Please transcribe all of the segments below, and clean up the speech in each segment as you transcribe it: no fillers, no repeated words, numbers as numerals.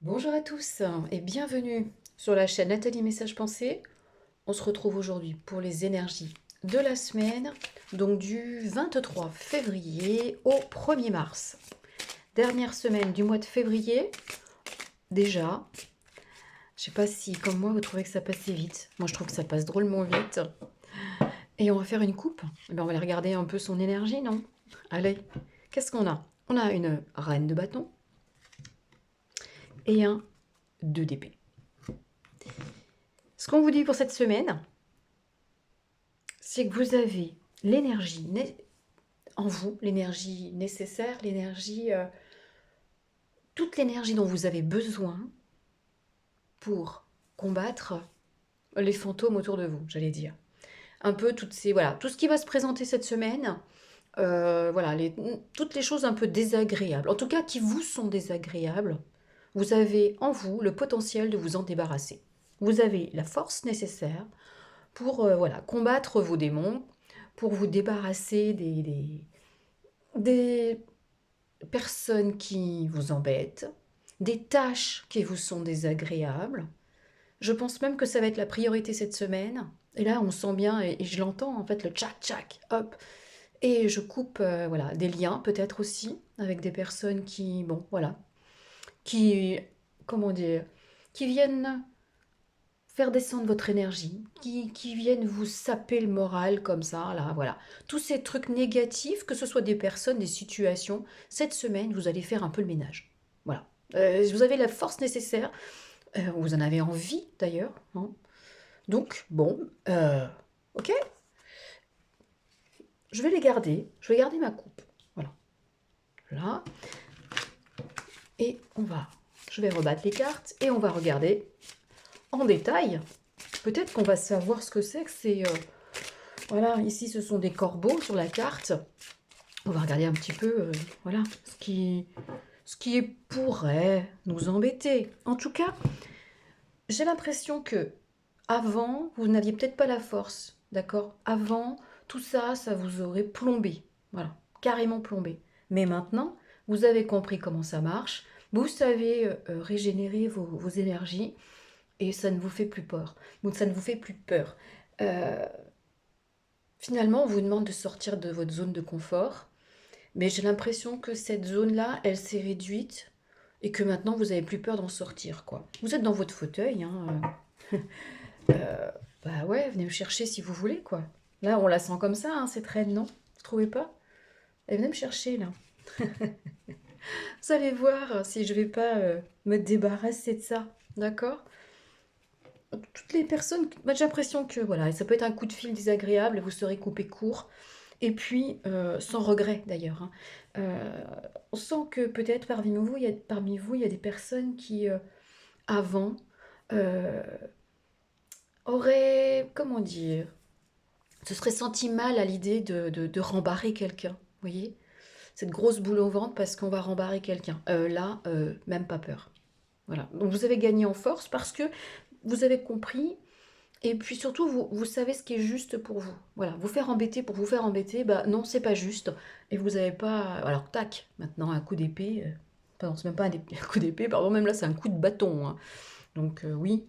Bonjour à tous et bienvenue sur la chaîne Nathalie Message Pensée. On se retrouve aujourd'hui pour les énergies de la semaine, donc du 23 février au 1er mars. Dernière semaine du mois de février, déjà. Je sais pas si, comme moi, vous trouvez que ça passait vite. Moi, je trouve que ça passe drôlement vite. Et on va faire une coupe. Eh bien, on va aller regarder un peu son énergie, non? Allez, qu'est-ce qu'on a? On a une reine de bâton et un 2 d'épée. Ce qu'on vous dit pour cette semaine, c'est que vous avez l'énergie en vous, l'énergie nécessaire, toute l'énergie dont vous avez besoin pour combattre les fantômes autour de vous, j'allais dire. Un peu voilà, tout ce qui va se présenter cette semaine, voilà, toutes les choses un peu désagréables, en tout cas qui vous sont désagréables, vous avez en vous le potentiel de vous en débarrasser. Vous avez la force nécessaire pour voilà, combattre vos démons, pour vous débarrasser des personnes qui vous embêtent, des tâches qui vous sont désagréables. Je pense même que ça va être la priorité cette semaine. Et là, on sent bien, et je l'entends, en fait, le tchac-tchac, hop. Et je coupe voilà, des liens, peut-être aussi, avec des personnes qui, bon, voilà, qui, comment dire, qui viennent faire descendre votre énergie, qui viennent vous saper le moral comme ça, là, voilà. Tous ces trucs négatifs, que ce soit des personnes, des situations, cette semaine, vous allez faire un peu le ménage. Voilà. Vous avez la force nécessaire, vous en avez envie d'ailleurs, hein. Donc, bon, ok, je vais garder ma coupe. Voilà. Là, et je vais rebattre les cartes et on va regarder en détail. Peut-être qu'on va savoir ce que c'est que c'est. Voilà, ici ce sont des corbeaux sur la carte. On va regarder un petit peu, voilà, ce qui pourrait nous embêter. En tout cas, j'ai l'impression que avant, vous n'aviez peut-être pas la force, d'accord? Avant, tout ça, ça vous aurait plombé, voilà, carrément plombé. Mais maintenant, vous avez compris comment ça marche, vous savez régénérer vos énergies et ça ne vous fait plus peur. Donc ça ne vous fait plus peur. Euh, Finalement, on vous demande de sortir de votre zone de confort, mais j'ai l'impression que cette zone-là, elle s'est réduite et que maintenant vous avez plus peur d'en sortir, quoi. Vous êtes dans votre fauteuil, hein. Bah ouais, venez me chercher si vous voulez, quoi. Là, on la sent comme ça, hein, cette reine, non? Vous trouvez pas? Elle venez me chercher, là. Vous allez voir si je vais pas me débarrasser de ça, d'accord? Toutes les personnes, bah, j'ai l'impression que voilà, ça peut être un coup de fil désagréable, vous serez coupé court, et puis sans regret d'ailleurs, hein. Euh, on sent que peut-être parmi vous, il y a des personnes qui, avant, euh, auraient, comment dire, se seraient senties mal à l'idée de rembarrer quelqu'un, vous voyez? Cette grosse boule au ventre parce qu'on va rembarrer quelqu'un. Là, même pas peur. Voilà. Donc vous avez gagné en force parce que vous avez compris. Et puis surtout, vous savez ce qui est juste pour vous. Voilà, vous faire embêter pour vous faire embêter, bah non, c'est pas juste. Et vous n'avez pas. Alors, tac, maintenant un coup d'épée. Pardon, c'est même pas un coup d'épée, pardon, même là, c'est un coup de bâton, hein. Donc, oui,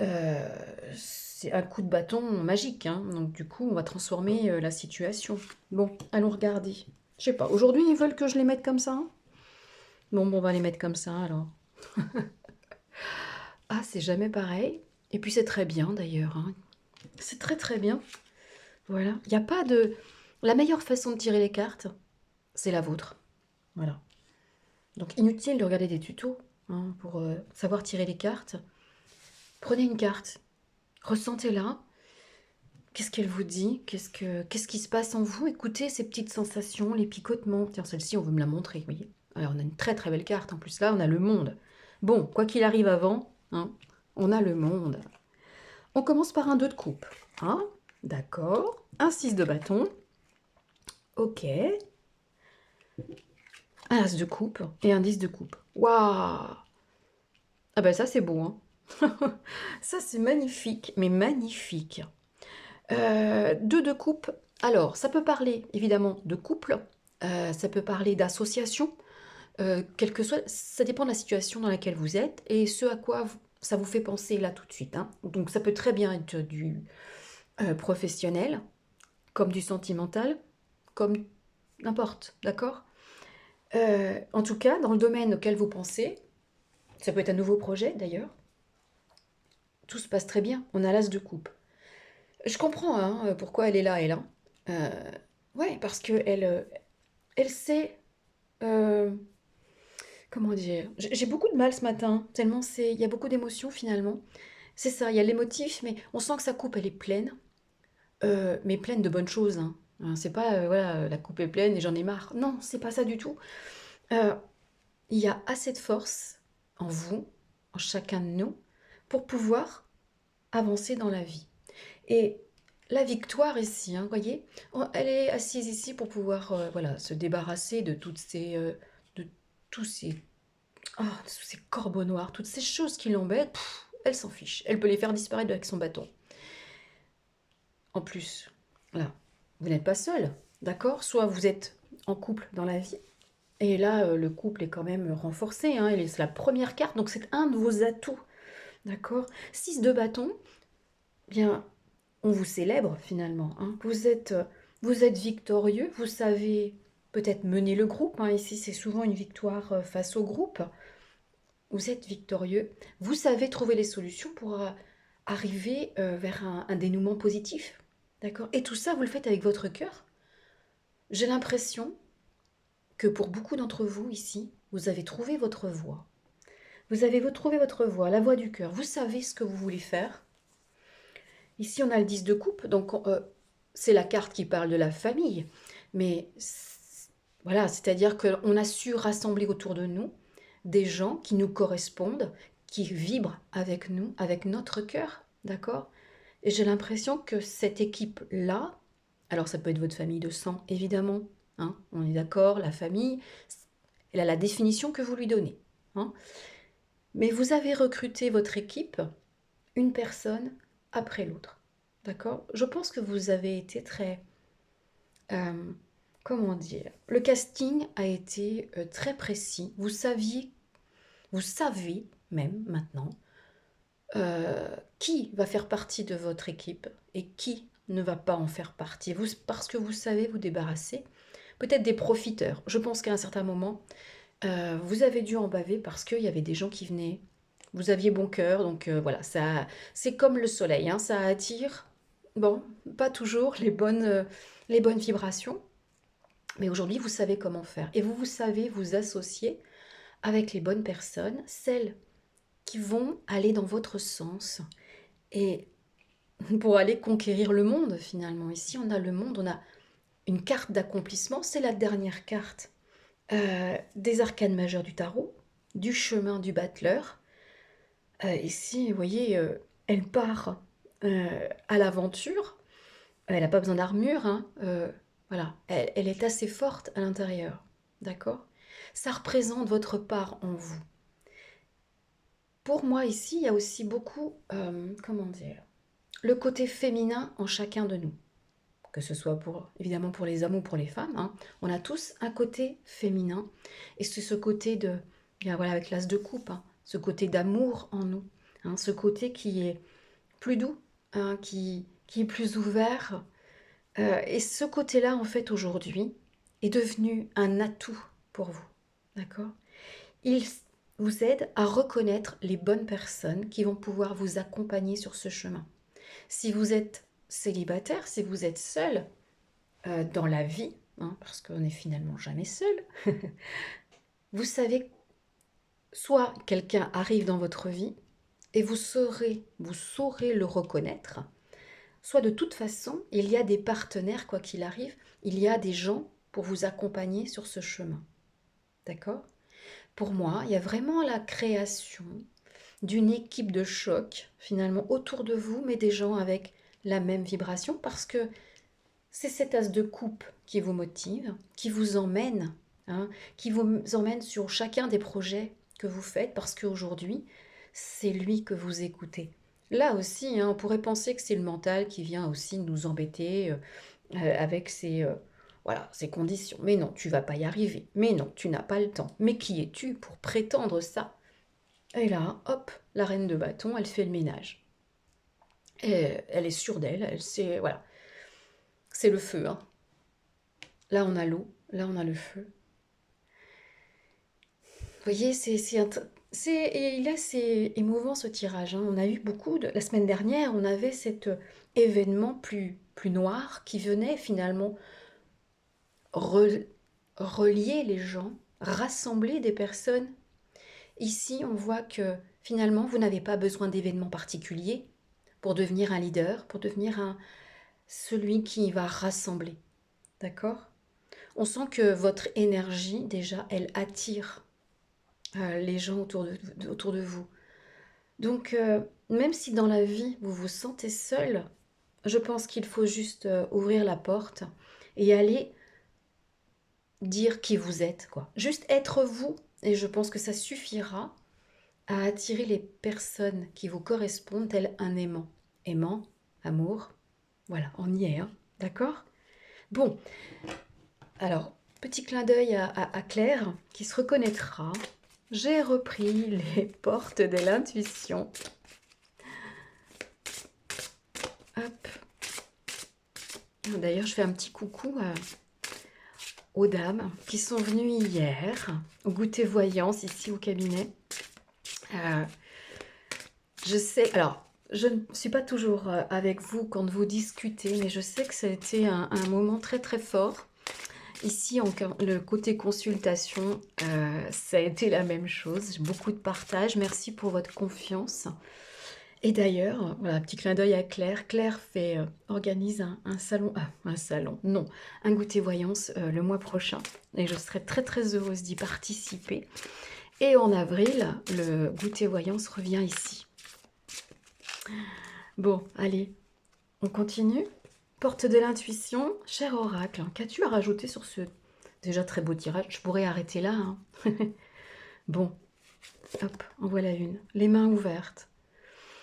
euh, c'est un coup de bâton magique, hein. Donc, du coup, on va transformer la situation. Bon, allons regarder. Je sais pas, aujourd'hui, ils veulent que je les mette comme ça, hein. Bon, on va les mettre comme ça alors. Ah, c'est jamais pareil. Et puis, c'est très bien d'ailleurs, hein. C'est très très bien. Voilà. Il n'y a pas de. La meilleure façon de tirer les cartes, c'est la vôtre. Voilà. Donc inutile de regarder des tutos, hein, pour savoir tirer les cartes. Prenez une carte, ressentez-la. Qu'est-ce qu'elle vous dit? Qu'est-ce qui se passe en vous? Écoutez ces petites sensations, les picotements. Tiens, celle-ci, on veut me la montrer, vous voyez. Alors, on a une très très belle carte. En plus, là, on a le monde. Bon, quoi qu'il arrive avant, hein, on a le monde. On commence par un 2 de coupe. Hein, d'accord. Un 6 de bâton. Ok. Un as de coupe et un 10 de coupe. Waouh! Ah ben ça c'est beau, hein. Ça c'est magnifique, mais magnifique. Deux de coupe. Alors, ça peut parler évidemment de couple, ça peut parler d'association, quel que soit, ça dépend de la situation dans laquelle vous êtes et ce à quoi ça vous fait penser là tout de suite, hein. Donc ça peut très bien être du professionnel, comme du sentimental, comme n'importe, d'accord? En tout cas, dans le domaine auquel vous pensez, ça peut être un nouveau projet d'ailleurs, tout se passe très bien. On a l'as de coupe. Je comprends hein, pourquoi elle est là, elle. Hein. Euh, ouais, parce que elle sait. euh, comment dire? J'ai beaucoup de mal ce matin, tellement il y a beaucoup d'émotions finalement. C'est ça, il y a l'émotif, mais on sent que sa coupe, elle est pleine, mais pleine de bonnes choses. Hein. C'est pas, voilà, la coupe est pleine et j'en ai marre. Non, c'est pas ça du tout. Euh, il y a assez de force en vous, en chacun de nous, pour pouvoir avancer dans la vie. Et la victoire ici, hein, voyez, elle est assise ici pour pouvoir voilà, se débarrasser de de tous tous ces corbeaux noirs, toutes ces choses qui l'embêtent. Elle s'en fiche. Elle peut les faire disparaître avec son bâton. En plus, là, vous n'êtes pas seul, d'accord? Soit vous êtes en couple dans la vie, et là, le couple est quand même renforcé, hein, c'est la première carte, donc c'est un de vos atouts, d'accord? 6 de bâton, bien, on vous célèbre finalement, hein. Vous êtes victorieux, vous savez peut-être mener le groupe, hein. Ici c'est souvent une victoire face au groupe. Vous êtes victorieux, vous savez trouver les solutions pour arriver vers un dénouement positif, d'accord? Et tout ça, vous le faites avec votre cœur. J'ai l'impression que pour beaucoup d'entre vous ici, vous avez trouvé votre voie. Vous avez trouvé votre voie, la voie du cœur. Vous savez ce que vous voulez faire. Ici, on a le 10 de coupe, donc c'est la carte qui parle de la famille. Mais voilà, c'est-à-dire qu'on a su rassembler autour de nous des gens qui nous correspondent, qui vibrent avec nous, avec notre cœur, d'accord? Et j'ai l'impression que cette équipe-là, alors ça peut être votre famille de sang, évidemment, hein, on est d'accord, la famille, elle a la définition que vous lui donnez, hein. Mais vous avez recruté votre équipe, une personne après l'autre. D'accord? Je pense que vous avez été très... euh, comment dire? Le casting a été très précis. Vous savez même maintenant qui va faire partie de votre équipe et qui ne va pas en faire partie. Parce que vous savez vous débarrasser peut-être des profiteurs. Je pense qu'à un certain moment, vous avez dû en baver parce qu'il y avait des gens qui venaient. Vous aviez bon cœur, donc voilà, ça, c'est comme le soleil, hein, ça attire. Bon, pas toujours les bonnes vibrations, mais aujourd'hui vous savez comment faire et vous savez vous associer avec les bonnes personnes, celles qui vont aller dans votre sens et pour aller conquérir le monde finalement. Ici on a le monde, on a une carte d'accomplissement, c'est la dernière carte des arcanes majeures du tarot, du chemin du battleur. Ici, vous voyez, elle part à l'aventure. Elle n'a pas besoin d'armure, hein, voilà, elle est assez forte à l'intérieur, d'accord? Ça représente votre part en vous. Pour moi, ici, il y a aussi beaucoup, comment dire, le côté féminin en chacun de nous. Que ce soit évidemment pour les hommes ou pour les femmes, hein. On a tous un côté féminin. Et c'est ce côté bien voilà, avec l'as de coupe, hein, ce côté d'amour en nous, hein, ce côté qui est plus doux, hein, qui est plus ouvert. Et ce côté-là, en fait, aujourd'hui, est devenu un atout pour vous. D'accord? Il vous aide à reconnaître les bonnes personnes qui vont pouvoir vous accompagner sur ce chemin. Si vous êtes célibataire, si vous êtes seul dans la vie, hein, parce qu'on n'est finalement jamais seul, vous savez, soit quelqu'un arrive dans votre vie et vous saurez le reconnaître, soit de toute façon, il y a des partenaires, quoi qu'il arrive, il y a des gens pour vous accompagner sur ce chemin. D'accord? Pour moi, il y a vraiment la création d'une équipe de choc, finalement, autour de vous, mais des gens avec la même vibration, parce que c'est cet as de coupe qui vous motive, qui vous emmène, hein, qui vous emmène sur chacun des projets que vous faites, parce qu'aujourd'hui, c'est lui que vous écoutez. Là aussi, hein, on pourrait penser que c'est le mental qui vient aussi nous embêter avec Voilà, ces conditions. Mais non, tu vas pas y arriver. Mais non, tu n'as pas le temps. Mais qui es-tu pour prétendre ça? Et là, hop, la reine de bâton, elle fait le ménage. Et elle est sûre d'elle, elle sait, voilà. C'est le feu, hein. Là, on a l'eau, là, on a le feu. Vous voyez, et là, c'est émouvant ce tirage, hein. On a eu beaucoup la semaine dernière, on avait cet événement plus noir qui venait finalement re- relier les gens, rassembler des personnes. Ici, on voit que finalement, vous n'avez pas besoin d'événements particuliers pour devenir un leader, pour devenir celui qui va rassembler. D'accord? On sent que votre énergie, déjà, elle attire les gens autour de vous. Donc, même si dans la vie, vous vous sentez seul, je pense qu'il faut juste ouvrir la porte et aller dire qui vous êtes, quoi. Juste être vous, et je pense que ça suffira à attirer les personnes qui vous correspondent tel un aimant. Aimant, amour, voilà, on y est, hein, d'accord? Bon, alors, petit clin d'œil à Claire, qui se reconnaîtra. J'ai repris les portes de l'intuition. Hop. D'ailleurs, je fais un petit coucou aux dames qui sont venues hier au goûter voyance ici au cabinet. Je sais, alors, je ne suis pas toujours avec vous quand vous discutez, mais je sais que ça a été un moment très très fort. Ici, le côté consultation, ça a été la même chose. Beaucoup de partage. Merci pour votre confiance. Et d'ailleurs, voilà, petit clin d'œil à Claire. Claire organise un salon, un salon, non, un goûter voyance le mois prochain. Et je serai très très heureuse d'y participer. Et en avril, le goûter voyance revient ici. Bon, allez, on continue. Porte de l'intuition, cher oracle, qu'as-tu à rajouter sur ce déjà très beau tirage? Je pourrais arrêter là, hein. Bon, hop, en voilà une. Les mains ouvertes.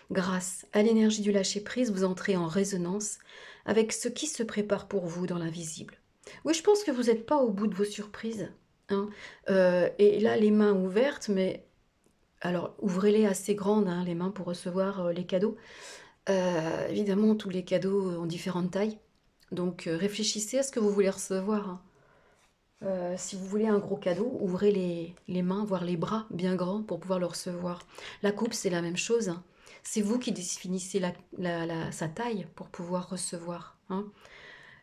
Grâce à l'énergie du lâcher-prise, vous entrez en résonance avec ce qui se prépare pour vous dans l'invisible. Oui, je pense que vous n'êtes pas au bout de vos surprises, hein. Et là, les mains ouvertes, mais alors ouvrez-les assez grandes, hein, les mains pour recevoir les cadeaux. Évidemment, tous les cadeaux ont différentes tailles. Donc, réfléchissez à ce que vous voulez recevoir, hein. Si vous voulez un gros cadeau, ouvrez les mains, voire les bras bien grands pour pouvoir le recevoir. La coupe, c'est la même chose, hein. C'est vous qui définissez sa taille pour pouvoir recevoir, hein.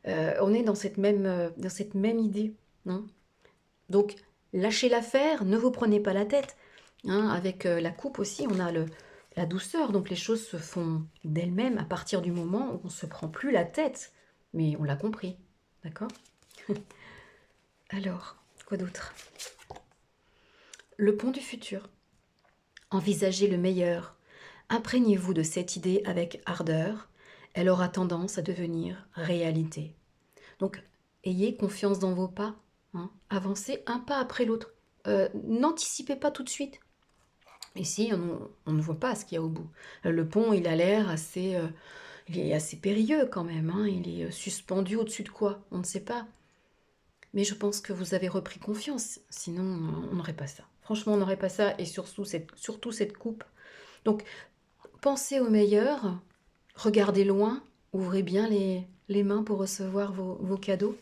On est dans cette même idée, hein. Donc, lâchez l'affaire, ne vous prenez pas la tête, hein. Avec la coupe aussi, on a la douceur, donc les choses se font d'elles-mêmes à partir du moment où on ne se prend plus la tête. Mais on l'a compris, d'accord? Alors, quoi d'autre? Le pont du futur. Envisagez le meilleur. Imprégnez-vous de cette idée avec ardeur. Elle aura tendance à devenir réalité. Donc, ayez confiance dans vos pas, hein. Avancez un pas après l'autre. N'anticipez pas tout de suite. Ici, on ne voit pas ce qu'il y a au bout. Le pont, il a l'air il est assez périlleux quand même, hein. Il est suspendu au-dessus de quoi? On ne sait pas. Mais je pense que vous avez repris confiance, sinon on n'aurait pas ça. Franchement, on n'aurait pas ça, et surtout cette coupe. Donc, pensez au meilleur, regardez loin, ouvrez bien les mains pour recevoir vos cadeaux.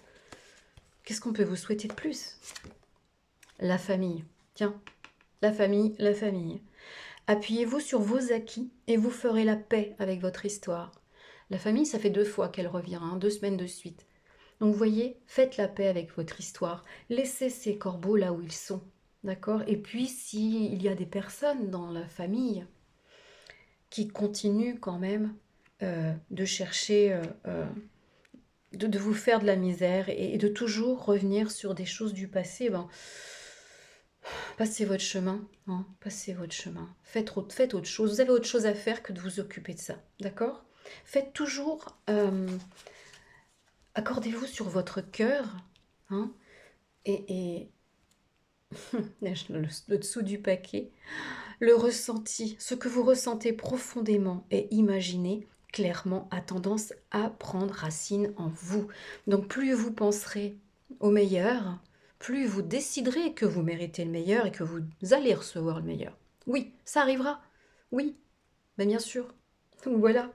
Qu'est-ce qu'on peut vous souhaiter de plus? La famille. Tiens, la famille, la famille. Appuyez-vous sur vos acquis et vous ferez la paix avec votre histoire. La famille, ça fait 2 fois qu'elle revient, hein, 2 semaines de suite. Donc, vous voyez, faites la paix avec votre histoire. Laissez ces corbeaux là où ils sont, d'accord? Et puis, s'il y a des personnes dans la famille qui continuent quand même de chercher, de vous faire de la misère et de toujours revenir sur des choses du passé, ben, passez votre chemin, hein, passez votre chemin. Faites autre chose. Vous avez autre chose à faire que de vous occuper de ça, d'accord? Faites toujours... accordez-vous sur votre cœur, hein, et le dessous du paquet, le ressenti, ce que vous ressentez profondément et imaginez clairement a tendance à prendre racine en vous. Donc plus vous penserez au meilleur, plus vous déciderez que vous méritez le meilleur et que vous allez recevoir le meilleur. Oui, ça arrivera. Oui, mais bien sûr. Donc voilà.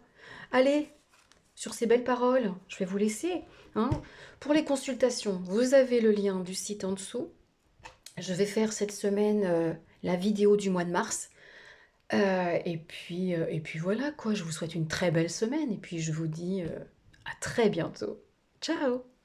Allez, sur ces belles paroles, je vais vous laisser. Hein. Pour les consultations, vous avez le lien du site en dessous. Je vais faire cette semaine la vidéo du mois de mars. Et puis voilà quoi, je vous souhaite une très belle semaine et puis je vous dis à très bientôt. Ciao!